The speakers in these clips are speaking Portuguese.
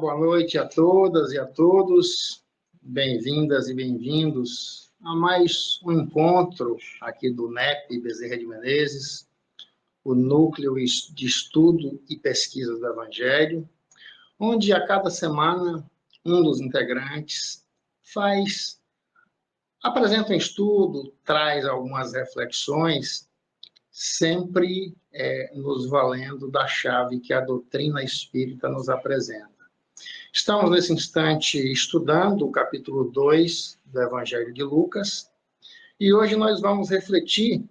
boa noite a todas e a todos. Bem-vindas e bem-vindos a mais um encontro aqui do NEP Bezerra de Menezes, o Núcleo de Estudo e Pesquisa do Evangelho, onde a cada semana um dos integrantes apresenta um estudo, traz algumas reflexões, sempre nos valendo da chave que a doutrina espírita nos apresenta. Estamos, nesse instante, estudando o capítulo 2 do Evangelho de Lucas, e hoje nós vamos refletir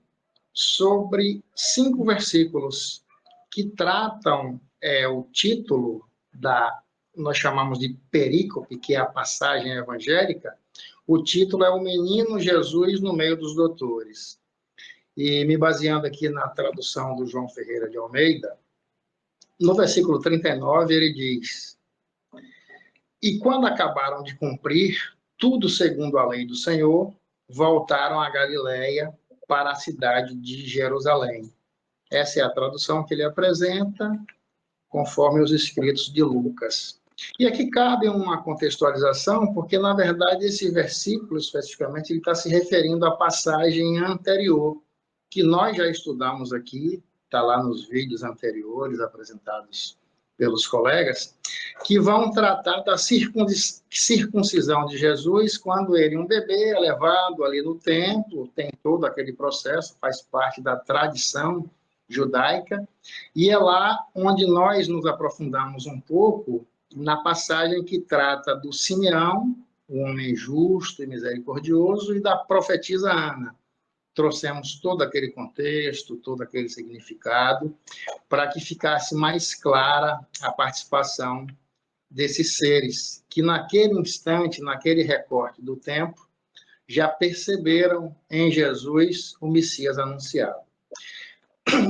sobre 5 versículos que tratam o título nós chamamos de perícope, que é a passagem evangélica. O título é O Menino Jesus no Meio dos Doutores. E me baseando aqui na tradução do João Ferreira de Almeida, no versículo 39 ele diz: E quando acabaram de cumprir tudo segundo a lei do Senhor, voltaram a Galiléia para a cidade de Jerusalém. Essa é a tradução que ele apresenta, conforme os escritos de Lucas. E aqui cabe uma contextualização, porque, na verdade, esse versículo, especificamente, ele está se referindo à passagem anterior, que nós já estudamos aqui, está lá nos vídeos anteriores apresentados pelos colegas, que vão tratar da circuncisão de Jesus, quando ele, um bebê, é levado ali no templo, tem todo aquele processo, faz parte da tradição judaica, e é lá onde nós nos aprofundamos um pouco na passagem que trata do Simeão, o homem justo e misericordioso, e da profetisa Ana. Trouxemos todo aquele contexto, todo aquele significado, para que ficasse mais clara a participação desses seres, que naquele instante, naquele recorte do tempo, já perceberam em Jesus o Messias anunciado.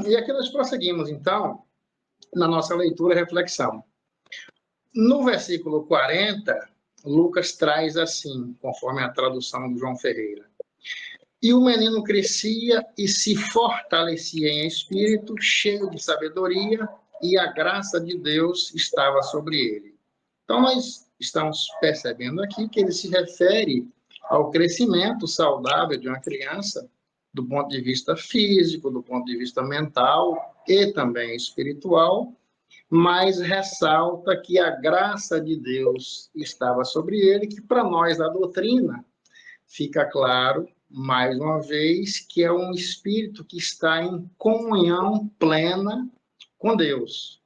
E aqui nós prosseguimos, então, na nossa leitura e reflexão. No versículo 40, Lucas traz assim, conforme a tradução do João Ferreira: E o menino crescia e se fortalecia em espírito, cheio de sabedoria, e a graça de Deus estava sobre ele. Então, nós estamos percebendo aqui que ele se refere ao crescimento saudável de uma criança, do ponto de vista físico, do ponto de vista mental e também espiritual, mas ressalta que a graça de Deus estava sobre ele, que para nós da doutrina fica claro, mais uma vez, que é um espírito que está em comunhão plena com Deus.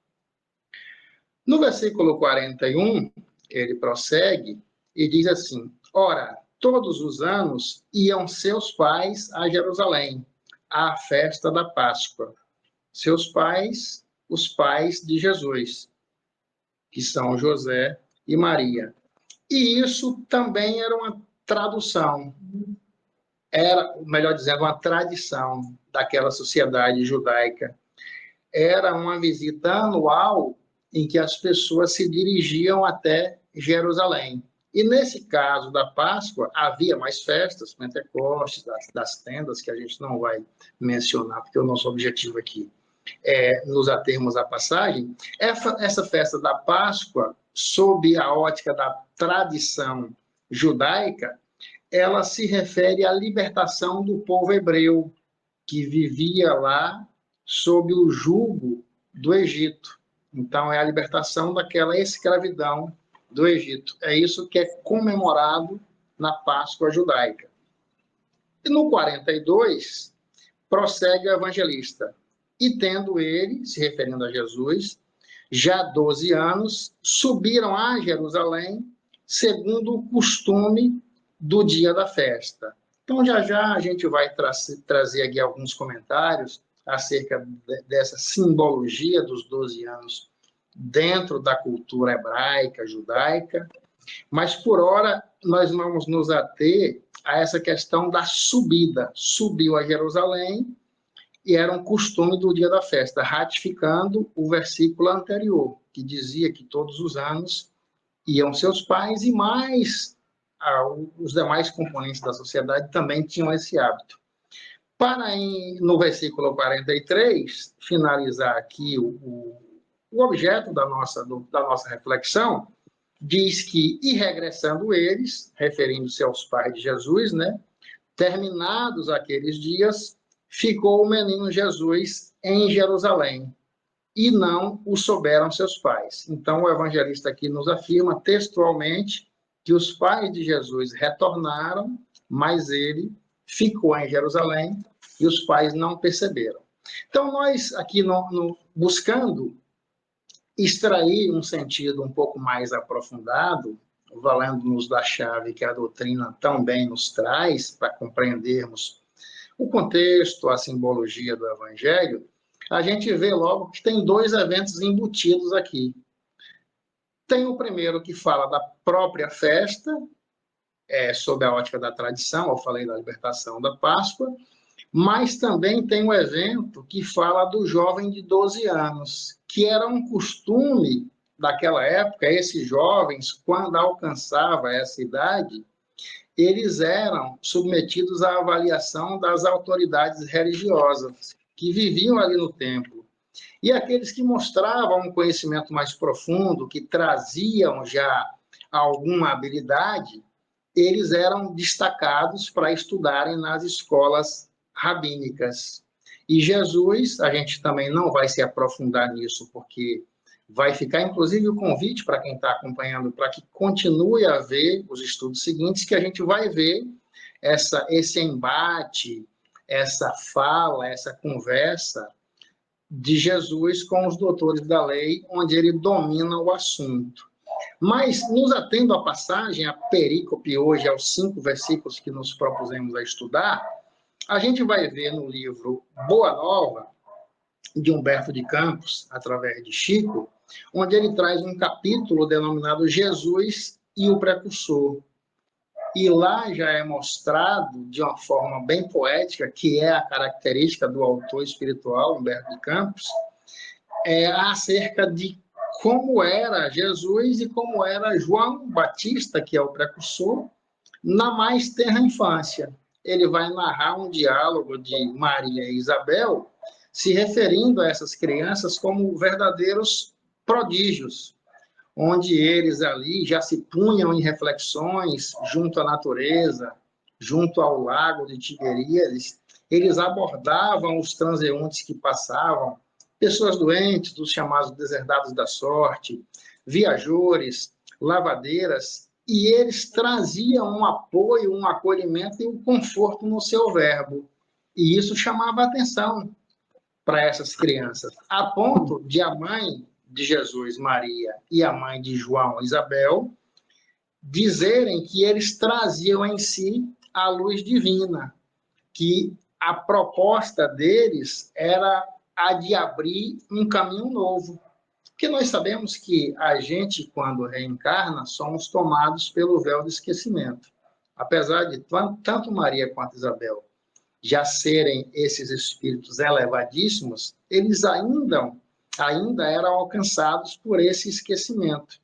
No versículo 41, ele prossegue e diz assim: Ora, todos os anos iam seus pais a Jerusalém, à festa da Páscoa. Seus pais, os pais de Jesus, que são José e Maria. E isso também era uma tradução, era, melhor dizendo, uma tradição daquela sociedade judaica. Era uma visita anual em que as pessoas se dirigiam até Jerusalém. E nesse caso da Páscoa, havia mais festas, Pentecostes, das tendas, que a gente não vai mencionar, porque o nosso objetivo aqui nos atermos à passagem. Essa festa da Páscoa, sob a ótica da tradição judaica, ela se refere à libertação do povo hebreu, que vivia lá sob o jugo do Egito. Então, é a libertação daquela escravidão do Egito. É isso que é comemorado na Páscoa judaica. E no 42, prossegue o evangelista. E tendo ele, se referindo a Jesus, já 12 anos, subiram a Jerusalém, segundo o costume do dia da festa. Então, já a gente vai trazer aqui alguns comentários acerca dessa simbologia dos 12 anos dentro da cultura hebraica, judaica, mas, por hora, nós vamos nos ater a essa questão da subida. Subiu a Jerusalém, e era um costume do dia da festa, ratificando o versículo anterior, que dizia que todos os anos iam seus pais e mais os demais componentes da sociedade também tinham esse hábito. Para, no versículo 43, finalizar aqui o objeto da nossa reflexão, diz que, e regressando eles, referindo-se aos pais de Jesus, né? Terminados aqueles dias, ficou o menino Jesus em Jerusalém, e não o souberam seus pais. Então, o evangelista aqui nos afirma textualmente que os pais de Jesus retornaram, mas ele ficou em Jerusalém e os pais não perceberam. Então, nós aqui buscando extrair um sentido um pouco mais aprofundado, valendo-nos da chave que a doutrina também nos traz para compreendermos o contexto, a simbologia do evangelho, a gente vê logo que tem dois eventos embutidos aqui. Tem o primeiro que fala da própria festa, sob a ótica da tradição, eu falei da libertação da Páscoa, mas também tem um evento que fala do jovem de 12 anos, que era um costume daquela época, esses jovens, quando alcançava essa idade, eles eram submetidos à avaliação das autoridades religiosas que viviam ali no templo. E aqueles que mostravam um conhecimento mais profundo, que traziam já alguma habilidade, eles eram destacados para estudarem nas escolas rabínicas. E Jesus, a gente também não vai se aprofundar nisso, porque vai ficar, inclusive, o convite para quem está acompanhando, para que continue a ver os estudos seguintes, que a gente vai ver esse embate, essa fala, essa conversa de Jesus com os doutores da lei, onde ele domina o assunto. Mas, nos atendo à passagem, a perícope hoje, aos 5 versículos que nos propusemos a estudar, a gente vai ver no livro Boa Nova, de Humberto de Campos, através de Chico, onde ele traz um capítulo denominado Jesus e o Precursor. E lá já é mostrado, de uma forma bem poética, que é a característica do autor espiritual, Humberto de Campos, acerca de como era Jesus e como era João Batista, que é o precursor, na mais tenra infância. Ele vai narrar um diálogo de Maria e Isabel, se referindo a essas crianças como verdadeiros prodígios, onde eles ali já se punham em reflexões junto à natureza, junto ao lago de Tiberíades. Eles abordavam os transeuntes que passavam, pessoas doentes, dos chamados deserdados da sorte, viajores, lavadeiras, e eles traziam um apoio, um acolhimento e um conforto no seu verbo. E isso chamava a atenção para essas crianças, a ponto de a mãe de Jesus, Maria, e a mãe de João, Isabel, dizerem que eles traziam em si a luz divina, que a proposta deles era a de abrir um caminho novo. Porque nós sabemos que a gente, quando reencarna, somos tomados pelo véu do esquecimento. Apesar de tanto Maria quanto Isabel já serem esses espíritos elevadíssimos, eles ainda eram alcançados por esse esquecimento.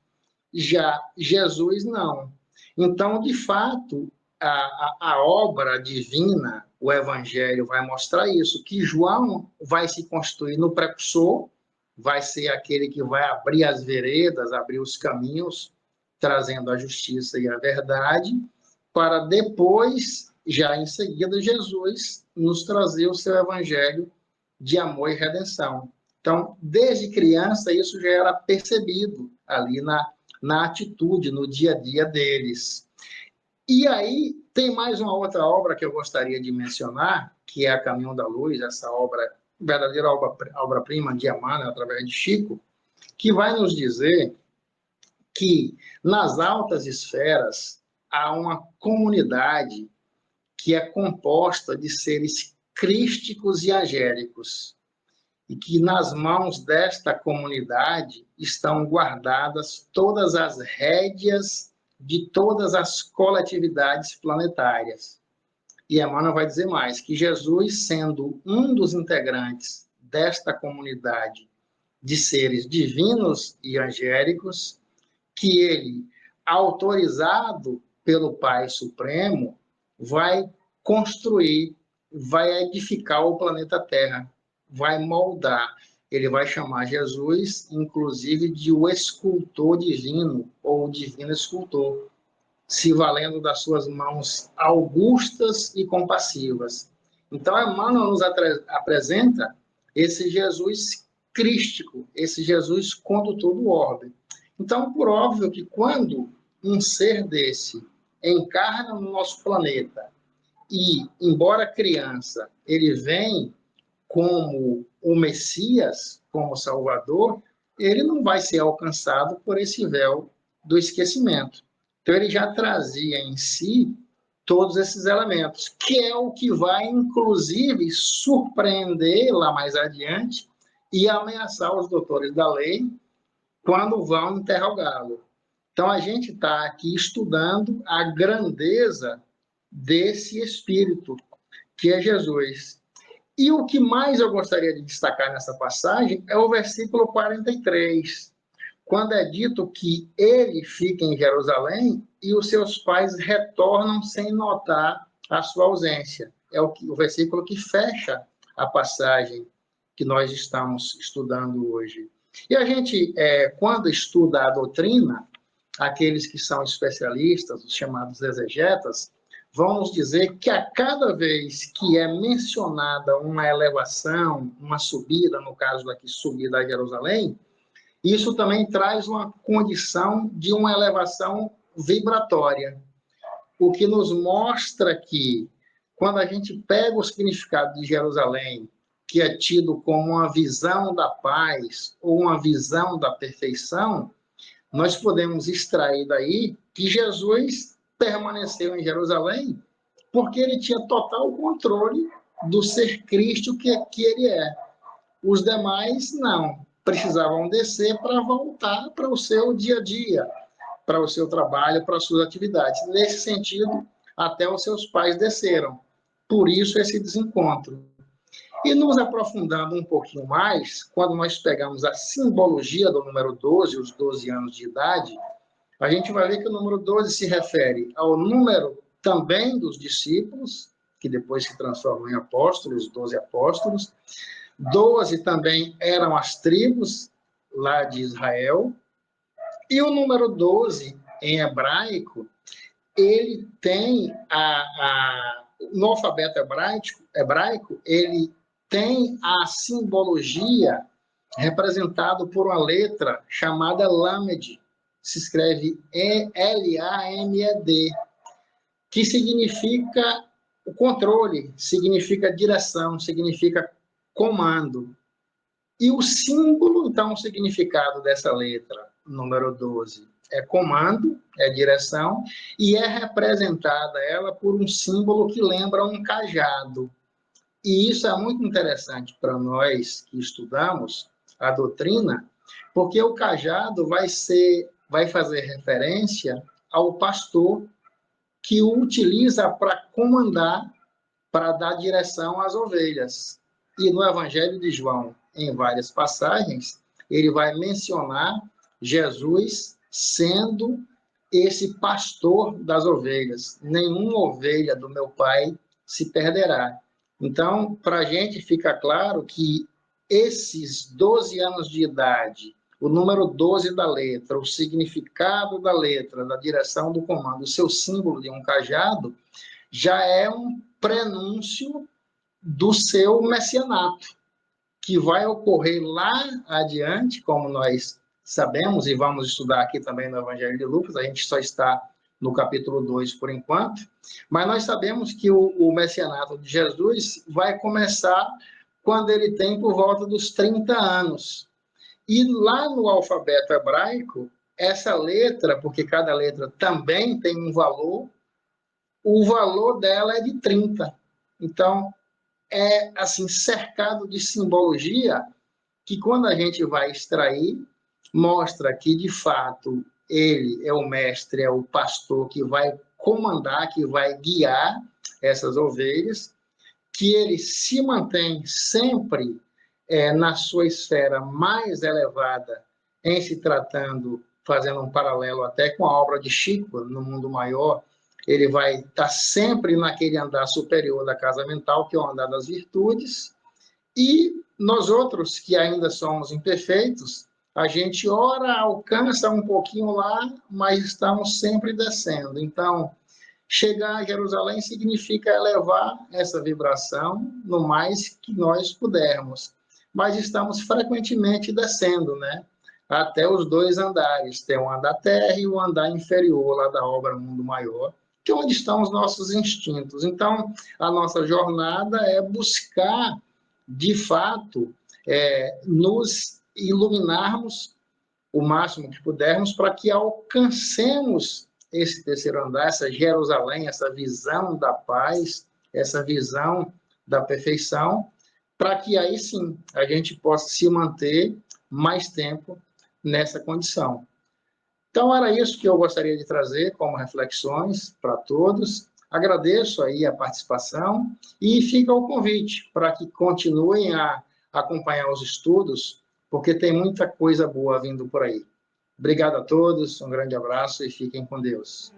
Já Jesus não. Então, de fato, a obra divina, o Evangelho, vai mostrar isso, que João vai se constituir no precursor, vai ser aquele que vai abrir as veredas, abrir os caminhos, trazendo a justiça e a verdade, para depois, já em seguida, Jesus nos trazer o seu Evangelho de amor e redenção. Então, desde criança, isso já era percebido ali na atitude, no dia a dia deles. E aí tem mais uma outra obra que eu gostaria de mencionar, que é A Caminho da Luz, essa obra, verdadeira obra-prima de Emmanuel, através de Chico, que vai nos dizer que nas altas esferas há uma comunidade que é composta de seres crísticos e angélicos, e que nas mãos desta comunidade estão guardadas todas as rédeas de todas as coletividades planetárias. E Emmanuel vai dizer mais, que Jesus, sendo um dos integrantes desta comunidade de seres divinos e angélicos, que ele, autorizado pelo Pai Supremo, vai construir, vai edificar o planeta Terra, vai moldar, ele vai chamar Jesus, inclusive, de o escultor divino, ou o divino escultor, se valendo das suas mãos augustas e compassivas. Então, Emmanuel nos apresenta esse Jesus crístico, esse Jesus condutor do orbe. Então, por óbvio que quando um ser desse encarna no nosso planeta e, embora criança, ele vem como o Messias, como Salvador, ele não vai ser alcançado por esse véu do esquecimento. Então, ele já trazia em si todos esses elementos, que é o que vai, inclusive, surpreender lá mais adiante e ameaçar os doutores da lei quando vão interrogá-lo. Então, a gente está aqui estudando a grandeza desse Espírito, que é Jesus. E o que mais eu gostaria de destacar nessa passagem é o versículo 43, quando é dito que ele fica em Jerusalém e os seus pais retornam sem notar a sua ausência. É o versículo que fecha a passagem que nós estamos estudando hoje. E a gente, quando estuda a doutrina, aqueles que são especialistas, os chamados exegetas, vão nos dizer que a cada vez que é mencionada uma elevação, uma subida, no caso daqui, subida a Jerusalém, isso também traz uma condição de uma elevação vibratória, o que nos mostra que, quando a gente pega o significado de Jerusalém, que é tido como uma visão da paz ou uma visão da perfeição, nós podemos extrair daí que Jesus permaneceu em Jerusalém porque ele tinha total controle do ser Cristo que ele é. Os demais não, precisavam descer para voltar para o seu dia a dia, para o seu trabalho, para as suas atividades. Nesse sentido, até os seus pais desceram. Por isso esse desencontro. E nos aprofundando um pouquinho mais, quando nós pegamos a simbologia do número 12, os 12 anos de idade, a gente vai ver que o número 12 se refere ao número também dos discípulos, que depois se transformam em apóstolos, 12 apóstolos. 12 também eram as tribos lá de Israel. E o número 12, em hebraico, ele tem no alfabeto hebraico, ele tem a simbologia representado por uma letra chamada Lamed, se escreve Lamed, que significa o controle, significa direção, significa comando. E o símbolo, então, o significado dessa letra, número 12, é comando, é direção, e é representada ela por um símbolo que lembra um cajado. E isso é muito interessante para nós que estudamos a doutrina, porque o cajado vai fazer referência ao pastor que o utiliza para comandar, para dar direção às ovelhas. E no Evangelho de João, em várias passagens, ele vai mencionar Jesus sendo esse pastor das ovelhas. Nenhuma ovelha do meu Pai se perderá. Então, para a gente fica claro que esses 12 anos de idade, o número 12 da letra, o significado da letra, da direção do comando, o seu símbolo de um cajado, já é um prenúncio do seu messianato, que vai ocorrer lá adiante, como nós sabemos, e vamos estudar aqui também no Evangelho de Lucas, a gente só está no capítulo 2 por enquanto, mas nós sabemos que o messianato de Jesus vai começar quando ele tem por volta dos 30 anos. E lá no alfabeto hebraico, essa letra, porque cada letra também tem um valor, o valor dela é de 30. Então, é assim, cercado de simbologia que quando a gente vai extrair, mostra que, de fato, ele é o mestre, é o pastor que vai comandar, que vai guiar essas ovelhas, que ele se mantém sempre na sua esfera mais elevada, em se tratando, fazendo um paralelo até com a obra de Chico, no Mundo Maior, ele vai estar sempre naquele andar superior da casa mental, que é o andar das virtudes, e nós outros, que ainda somos imperfeitos, a gente ora, alcança um pouquinho lá, mas estamos sempre descendo. Então, chegar a Jerusalém significa elevar essa vibração no mais que nós pudermos. Mas estamos frequentemente descendo, né? Até os 2 andares. Tem o andar terra e o andar inferior lá da obra Mundo Maior, que é onde estão os nossos instintos. Então, a nossa jornada é buscar, de fato, nos iluminarmos o máximo que pudermos para que alcancemos esse terceiro andar, essa Jerusalém, essa visão da paz, essa visão da perfeição, para que aí sim a gente possa se manter mais tempo nessa condição. Então, era isso que eu gostaria de trazer como reflexões para todos. Agradeço aí a participação e fica o convite para que continuem a acompanhar os estudos, porque tem muita coisa boa vindo por aí. Obrigado a todos, um grande abraço e fiquem com Deus.